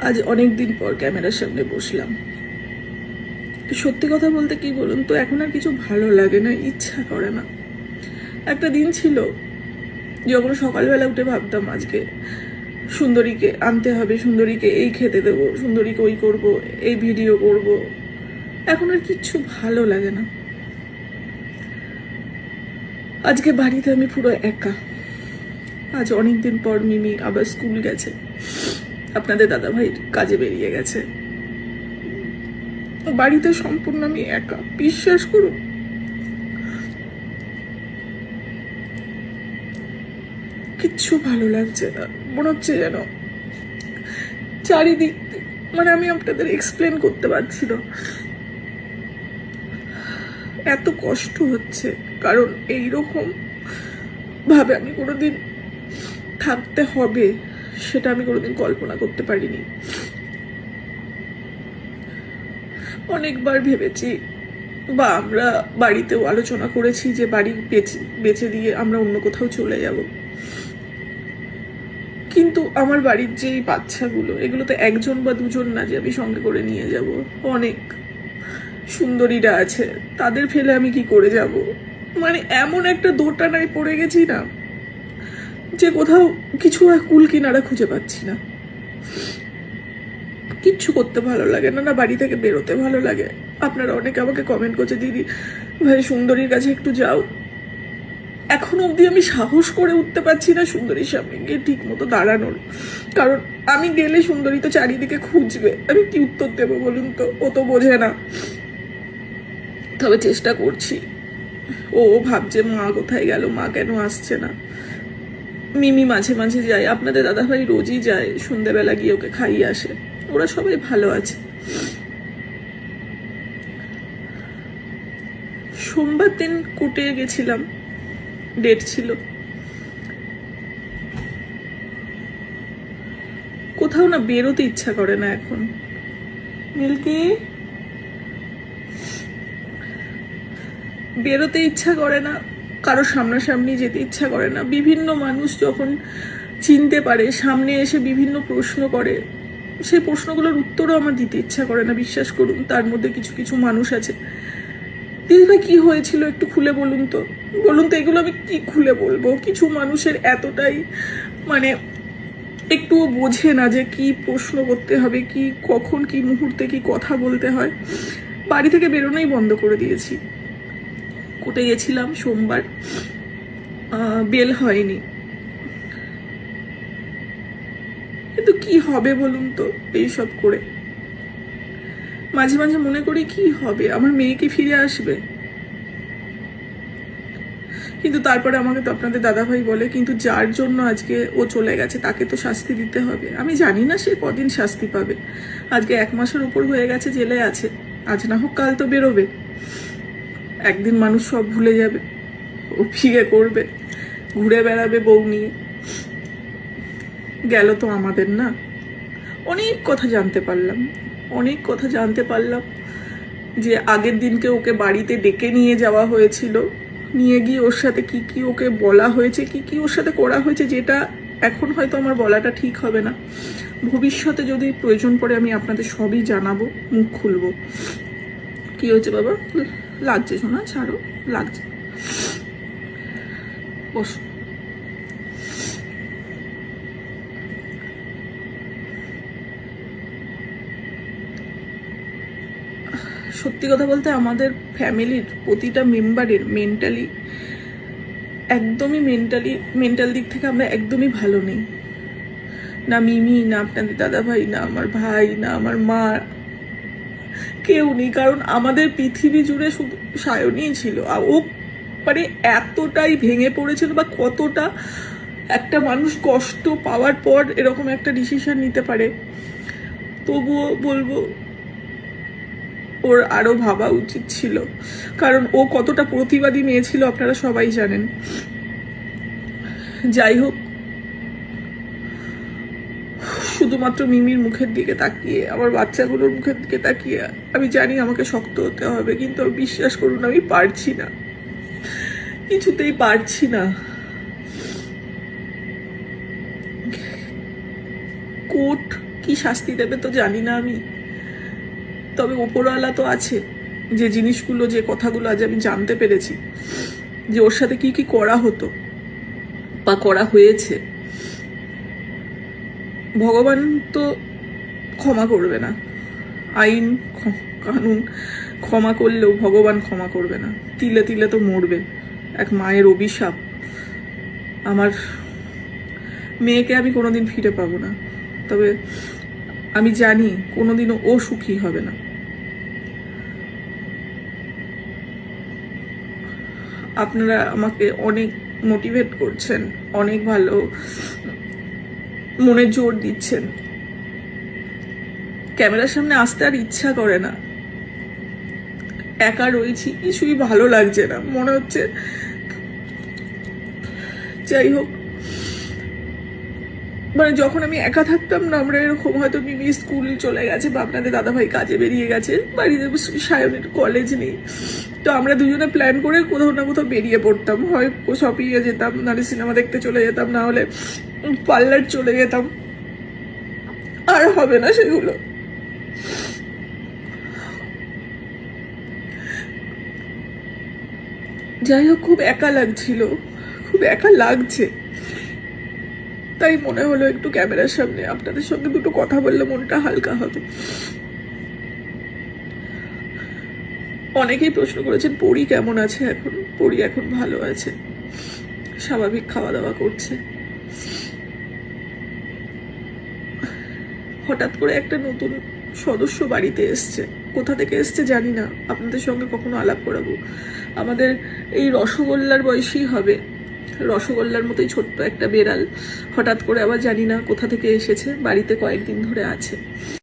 আজ অনেক দিন পর ক্যামেরার সামনে বসলাম। সত্যি কথা বলতে কি বলুন তো, এখন আর কিছু ভালো লাগে না, ইচ্ছা করে না। একটা দিন ছিল যখন সকালবেলা উঠে ভাবতাম আজকে সুন্দরীকে আনতে হবে, সুন্দরীকে এই খেতে দেবো, সুন্দরীকে ওই করব, এই ভিডিও করব। এখন আর কিচ্ছু ভালো লাগে না। আজকে বাড়িতে আমি পুরো একা। আজ অনেকদিন পর মিমি আবার স্কুল গেছে, আপনাদের দাদাভাই কাজে বেরিয়ে গেছে। বাড়িতে সম্পূর্ণ আমি একা, বিশ্বাস করুন। কিচ্ছু ভালো লাগছে না, মনে হচ্ছে যেন চারিদিক মানে আমি আপনাদের এক্সপ্লেন করতে পারছি না, এত কষ্ট হচ্ছে। কারণ এইরকম ভাবে আমি কোনোদিন থাকতে হবে সেটা আমি কোনোদিন কল্পনা করতে পারিনি। অনেকবার ভেবেছি বা আমরা বাড়িতেও আলোচনা করেছি যে বাড়ি বেচে দিয়ে আমরা অন্য কোথাও চলে যাব, কিন্তু আমার বাড়ির যেই বাচ্চাগুলো, এগুলো তো একজন বা দুজন না যে আমি সঙ্গে করে নিয়ে যাব। অনেক সুন্দরীরা আছে, তাদের ফেলে আমি কি করে যাব? মানে এমন একটা দোটানায় পড়ে গেছি না যে কোথাও কিছু কুল কিনারা খুঁজে পাচ্ছি না। কিচ্ছু করতে ভালো লাগে না, না বাড়ি থেকে বেরোতে ভালো লাগে। আপনারা অনেকে আমাকে কমেন্ট করছে, দিদি ভাই সুন্দরীর কাছে একটু যাও। এখনো অবধি আমি সাহস করে উঠতে পারছি না সুন্দরীর সামনে গিয়ে ঠিক মতো দাঁড়ানোর। কারণ আমি গেলে সুন্দরী তো চারিদিকে খুঁজবে, আমি কি উত্তর দেবো বলুন তো? ও তো বোঝে না। তবে চেষ্টা করছি। ও ভাবছে মা কোথায় গেল, মা কেন আসছে না। মিমি মাঝে মাঝে যায়, আপনাদের দাদাভাই রোজই যায়, সন্ধ্যেবেলা গিয়ে ওকে খাইয়ে আসে। ওরা সবাই ভালো আছে। সোমবার দিন কোর্টে গেছিলাম, ডেট ছিল। কোথাও না বেরোতে ইচ্ছা করে না এখন। মিল্কি, বেরোতে ইচ্ছা করে না, কারো সামনাসামনি যেতে ইচ্ছা করে না। বিভিন্ন মানুষ যখন চিনতে পারে, সামনে এসে বিভিন্ন প্রশ্ন করে, সেই প্রশ্নগুলোর উত্তরও আমার দিতে ইচ্ছা করে না, বিশ্বাস করুন। তার মধ্যে কিছু কিছু মানুষ আছে, দিদিভাই কি হয়েছিল একটু খুলে বলুন তো, বলুন তো। এগুলো আমি কি খুলে বলবো? কিছু মানুষের এতটাই মানে একটুও বোঝে না যে কি প্রশ্ন করতে হবে, কি কখন কি মুহূর্তে কি কথা বলতে হয়। বাড়ি থেকে বেরোনোই বন্ধ করে দিয়েছি। কোর্টে গেছিলাম সোমবার, বেল হয়নি, কিন্তু কি হবে বলুন তো এইসব করে? মাঝে মাঝে মনে করি কি হবে, আমার মেয়ে কি ফিরে আসবে? কিন্তু তারপরে আমাকে তো আপনাদের দাদাভাই বলে, কিন্তু যার জন্য আজকে ও চলে গেছে তাকে তো শাস্তি দিতে হবে। আমি জানি না সে কদিন শাস্তি পাবে। আজকে 1 মাসের উপর হয়ে গেছে জেলে আছে, আজ না হোক কাল তো বেরোবে। একদিন মানুষ সব ভুলে যাবে, ও ফিরে করবে, ঘুরে বেড়াবে বউ নিয়ে। গেল তো আমাদের না। অনেক কথা জানতে পারলাম, অনেক কথা জানতে পারলাম যে আগের দিনকে ওকে বাড়িতে ডেকে নিয়ে যাওয়া হয়েছিল, নিয়ে গিয়ে ওর সাথে কি কি ওকে বলা হয়েছে, কি কি ওর সাথে করা হয়েছে, যেটা এখন হয়তো আমার বলাটা ঠিক হবে না। ভবিষ্যতে যদি প্রয়োজন পড়ে আমি আপনাদের সবই জানাবো, মুখ খুলবো। কি হয়েছে বাবা? লাগছে শোনা, ছাড়ো, লাগছে, বসো। সত্যি কথা বলতে আমাদের ফ্যামিলির প্রতিটা মেম্বারের একদমই মেন্টাল দিক থেকে আমরা একদমই ভালো নেই। না মিমি, না আপনাদের দাদাভাই, না আমার ভাই, না আমার মা, কেউ নেই। কারণ আমাদের পৃথিবী জুড়ে শুধু সায়নই ছিল। আর ও মানে এতটাই ভেঙে পড়েছিল, বা কতটা একটা মানুষ কষ্ট পাওয়ার পর এরকম একটা ডিসিশন নিতে পারে। তবুও বলবো ওর আরো ভাবা উচিত ছিল, কারণ ও কতটা প্রতিবাদী মেয়ে ছিল আপনারা সবাই জানেন। যাই হোক, শুধুমাত্র মিমির মুখের দিকে তাকিয়ে, আমার বাচ্চাগুলোর মুখের দিকে তাকিয়ে আমি জানি আমাকে শক্ত হতে হবে, কিন্তু বিশ্বাস করুন আমি পারছি না, কিছুতেই পারছি না। কোর্ট কি শাস্তি দেবে তো জানি না আমি, তবে ওপরওয়ালা তো আছে। যে জিনিসগুলো, যে কথাগুলো আজ আমি জানতে পেরেছি, যে ওর সাথে কি কি করা হতো বা করা হয়েছে, ভগবান তো ক্ষমা করবে না। আইন কানুন ক্ষমা করলেও ভগবান ক্ষমা করবে না। তিলে তিলে তো মরবে। এক মায়ের অভিশাপ। আমার মেয়েকে আমি কোনোদিন ফিরে পাবো না, তবে আমি জানি কোনোদিনও ও সুখী হবে না। আপনারা আমাকে অনেক মোটিভেট করছেন, অনেক ভালো মনে জোর দিচ্ছেন। ক্যামেরার সামনে আসতে আর ইচ্ছা করে না। একা রয়েছি, কিছুই ভালো লাগছে না, মনে হচ্ছে। যাই হোক, মানে যখন আমি একা থাকতাম না, আমরা এরকম হয়তো মিমি স্কুল চলে গেছে বা আপনাদের দাদাভাই কাজে বেরিয়ে গেছে, বাড়িতে সায়নের কলেজ নেই, তো আমরা দুজনে প্ল্যান করে কোথাও না কোথাও বেরিয়ে পড়তাম। হয় শপিংয়ে যেতাম, নাহলে সিনেমা দেখতে চলে যেতাম, না হলে পার্লার চলে যেতাম। আর হবে না সেগুলো। যাই হোক, খুব একা লাগছিল, খুব একা লাগছে, তাই মনে হলো একটু ক্যামেরার সামনে আপনাদের সঙ্গে দুটো কথা বললে মনটা হালকা হবে। অনেকেই প্রশ্ন করেছেন পরি কেমন আছে এখন। পরি এখন ভালো আছে, স্বাভাবিক খাওয়া দাওয়া করছে। হঠাৎ করে একটা নতুন সদস্য বাড়িতে এসছে, কোথা থেকে এসছে জানি না, আপনাদের সঙ্গে কখনো আলাপ করাবো। আমাদের এই রসগোল্লার বয়সী হবে, রসগোল্লার মতোই ছোট্ট একটা বেড়াল হঠাৎ করে আবার জানি না কোথা থেকে এসেছে, বাড়িতে কয়েকদিন ধরে আছে।